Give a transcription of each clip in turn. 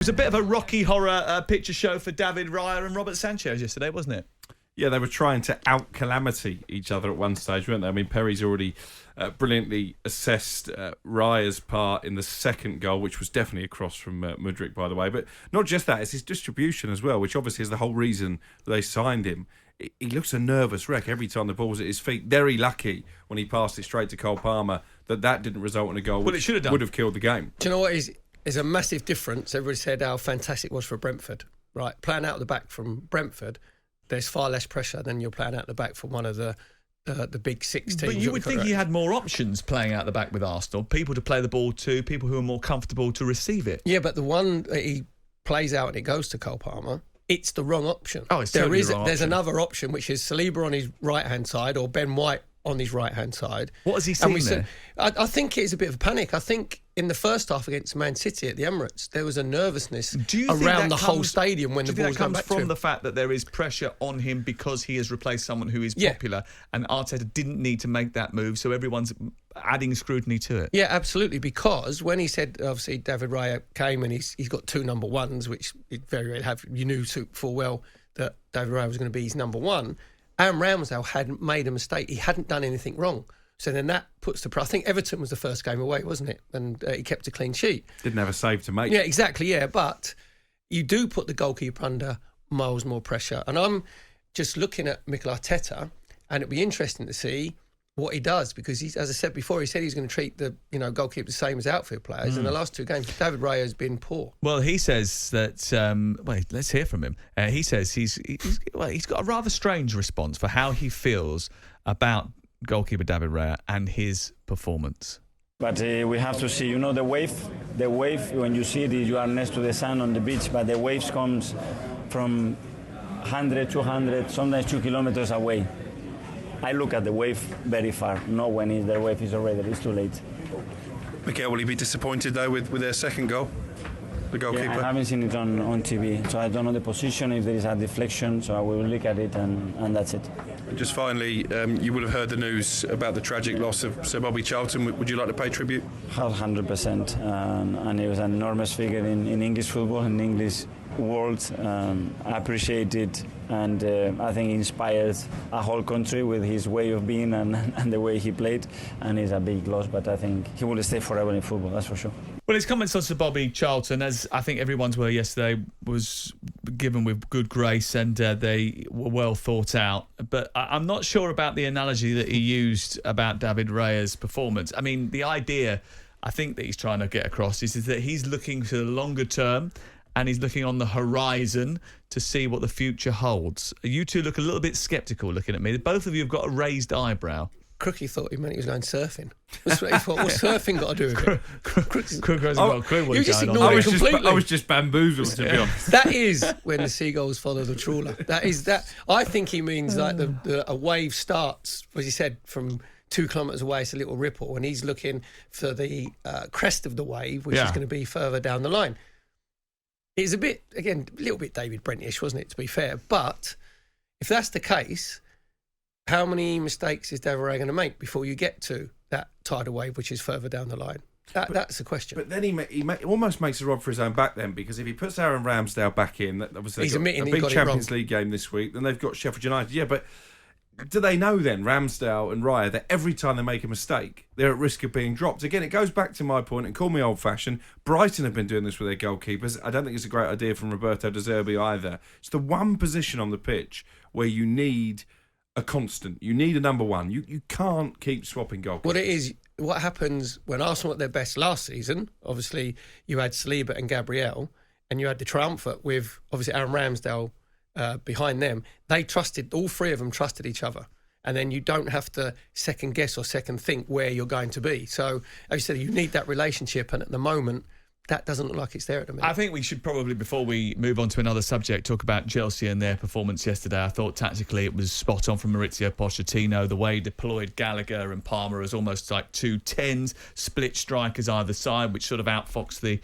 It was a bit of a Rocky Horror picture show for David Raya and Robert Sanchez yesterday, wasn't it? Yeah, they were trying to out-calamity each other at one stage, weren't they? I mean, Perry's already brilliantly assessed Raya's part in the second goal, which was definitely a cross from Mudryk, by the way. But not just that, it's his distribution as well, which obviously is the whole reason they signed him. He looks a nervous wreck every time the ball's at his feet. Very lucky when he passed it straight to Cole Palmer that didn't result in a goal, Well, it which should have done. would have killed the game. Do you know what is? There's a massive difference. Everybody said how fantastic it was for Brentford. Right, playing out the back from Brentford, there's far less pressure than you're playing out the back from one of the big six teams. But you would think he had more options playing out the back with Arsenal. People to play the ball to, people who are more comfortable to receive it. Yeah, but the one that he plays out and it goes to Cole Palmer, it's the wrong option. Oh, it's totally the wrong There's option. another option, which is Saliba on his right-hand side or Ben White on his right-hand side. What has he seen there? I think it is a bit of a panic. I think in the first half against Man City at the Emirates, there was a nervousness around the whole stadium when the ball was going back to him. From the fact that there is pressure on him because he has replaced someone who is popular, and Arteta didn't need to make that move, so everyone's adding scrutiny to it. Yeah, absolutely. Because when he said, obviously, David Raya came and he's got two number ones, which it very rarely have. You knew full well that David Raya was going to be his number one. Aaron Ramsdale hadn't made a mistake. He hadn't done anything wrong. So then that puts I think Everton was the first game away, wasn't it? And he kept a clean sheet. Didn't have a save to make. Yeah, exactly, yeah. But you do put the goalkeeper under miles more pressure. And I'm just looking at Mikel Arteta, and it'd be interesting to see what he does, because he's, as I said before, he said he's going to treat the goalkeeper the same as outfield players. In the last two games, David Raya has been poor. Well, he says that. Wait, let's hear from him. He says he's got a rather strange response for how he feels about goalkeeper David Raya and his performance. But we have to see, the wave, when you see it, you are next to the sun on the beach, but the waves comes from 100, 200, sometimes 2 kilometers away. I look at the wave very far, not when the wave is already, it's too late. Mikel, will he be disappointed though with their second goal? The goalkeeper? Yeah, I haven't seen it on TV, so I don't know the position, if there is a deflection, so I will look at it and that's it. Just finally, you would have heard the news about the tragic loss of Sir Bobby Charlton. Would you like to pay tribute? 100%, and it was an enormous figure in English football, in English world. I appreciate it, and I think he inspired a whole country with his way of being and the way he played, and it's a big loss, but I think he will stay forever in football, that's for sure. Well, his comments on Sir Bobby Charlton, as I think everyone's were yesterday, was given with good grace, and they were well thought out. But I'm not sure about the analogy that he used about David Raya's performance. I mean, the idea I think that he's trying to get across is that he's looking to the longer term, and he's looking on the horizon to see what the future holds. You two look a little bit sceptical looking at me. Both of you have got a raised eyebrow. Crookie thought he meant he was going surfing. That's what he thought. What's surfing got to do with it? Crook hasn't got a clue what You he's just going ignored on. it completely. I was just bamboozled, to be honest. That is when the seagulls follow the trawler. That. I think he means like a wave starts, as he said, from 2 kilometres away. It's a little ripple, and he's looking for the crest of the wave, which is going to be further down the line. It's a little bit David Brent-ish, wasn't it, to be fair? But if that's the case, how many mistakes is David Raya going to make before you get to that tidal wave, which is further down the line? That's the question. But then he almost makes a rod for his own back then, because if he puts Aaron Ramsdale back in, obviously he's admitting a big Champions League game this week, then they've got Sheffield United. Yeah, but do they know then, Ramsdale and Raya, that every time they make a mistake, they're at risk of being dropped? Again, it goes back to my point, and call me old-fashioned, Brighton have been doing this with their goalkeepers. I don't think it's a great idea from Roberto De Zerbi either. It's the one position on the pitch where you need a constant. You need a number one. You can't keep swapping goalkeepers. What it is, what happens when Arsenal were at their best last season, obviously you had Saliba and Gabriel, and you had the triumvirate with, obviously, Aaron Ramsdale behind them. All three of them trusted each other. And then you don't have to second guess or second think where you're going to be. So, as you said, you need that relationship, and at the moment, that doesn't look like it's there at the minute. I think we should probably, before we move on to another subject, talk about Chelsea and their performance yesterday. I thought tactically it was spot on from Maurizio Pochettino. The way he deployed Gallagher and Palmer as almost like 2 10s, split strikers either side, which sort of outfoxed the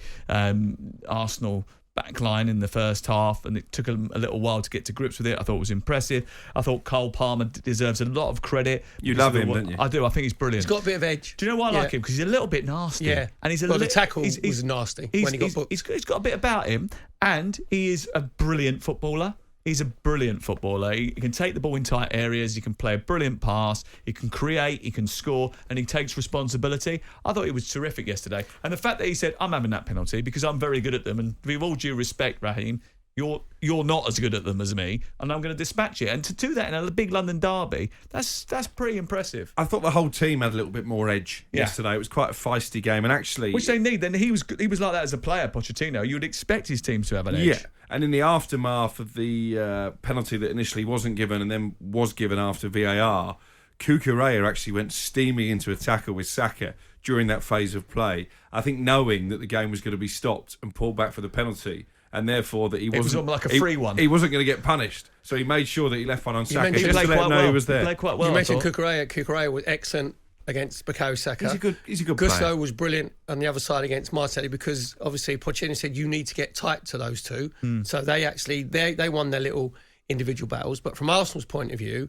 Arsenal back line in the first half, and it took a little while to get to grips with it. I thought it was impressive. I thought Cole Palmer deserves a lot of credit. You love him, don't you? I do. I think he's brilliant. He's got a bit of edge. Do you know why I like him? Because he's a little bit nasty. Yeah. And he's the tackle was nasty when he got booked. He's got a bit about him, and he is a brilliant footballer. He's a brilliant footballer. He can take the ball in tight areas. He can play a brilliant pass. He can create. He can score. And he takes responsibility. I thought he was terrific yesterday. And the fact that he said, I'm having that penalty because I'm very good at them. And with all due respect, Raheem, you're not as good at them as me. And I'm going to dispatch you. And to do that in a big London derby, that's pretty impressive. I thought the whole team had a little bit more edge yesterday. It was quite a feisty game. And actually... Which they need. Then he was like that as a player, Pochettino. You would expect his teams to have an edge. Yeah. And in the aftermath of the penalty that initially wasn't given and then was given after VAR, Cucurella actually went steaming into a tackle with Saka during that phase of play. I think knowing that the game was going to be stopped and pulled back for the penalty, and therefore that he wasn't... It was like a free one. He wasn't going to get punished. So he made sure that he left one on Saka mentioned- just to let him know he was there. He played quite well, You mentioned I thought. Cucurella. Cucurella was excellent against Bukayo Saka. He's a good player. Gusto was brilliant on the other side against Martinelli because obviously Pochettino said you need to get tight to those two. So they won their little individual battles. But from Arsenal's point of view,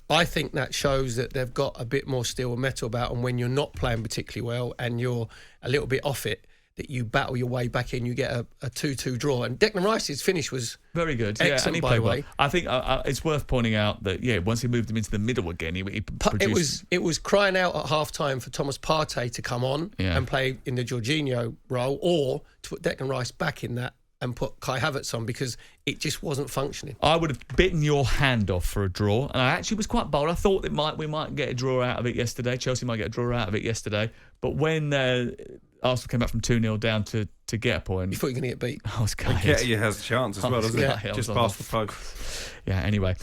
I think that shows that they've got a bit more steel and metal about them when you're not playing particularly well and you're a little bit off it, that you battle your way back in, you get a 2-2 draw. And Declan Rice's finish was very good. Excellent, and he by played the well. way. I think it's worth pointing out that, once he moved him into the middle again, he produced... It was crying out at half-time for Thomas Partey to come on and play in the Jorginho role, or to put Declan Rice back in that and put Kai Havertz on, because it just wasn't functioning. I would have bitten your hand off for a draw, and I actually was quite bold. I thought that we might get a draw out of it yesterday. Chelsea might get a draw out of it yesterday. But when Arsenal came back from 2-0 down to get a point... You thought you were going to get beat. I was gutted. Nketiah has a chance as well, doesn't he? Just past the post. Yeah, anyway.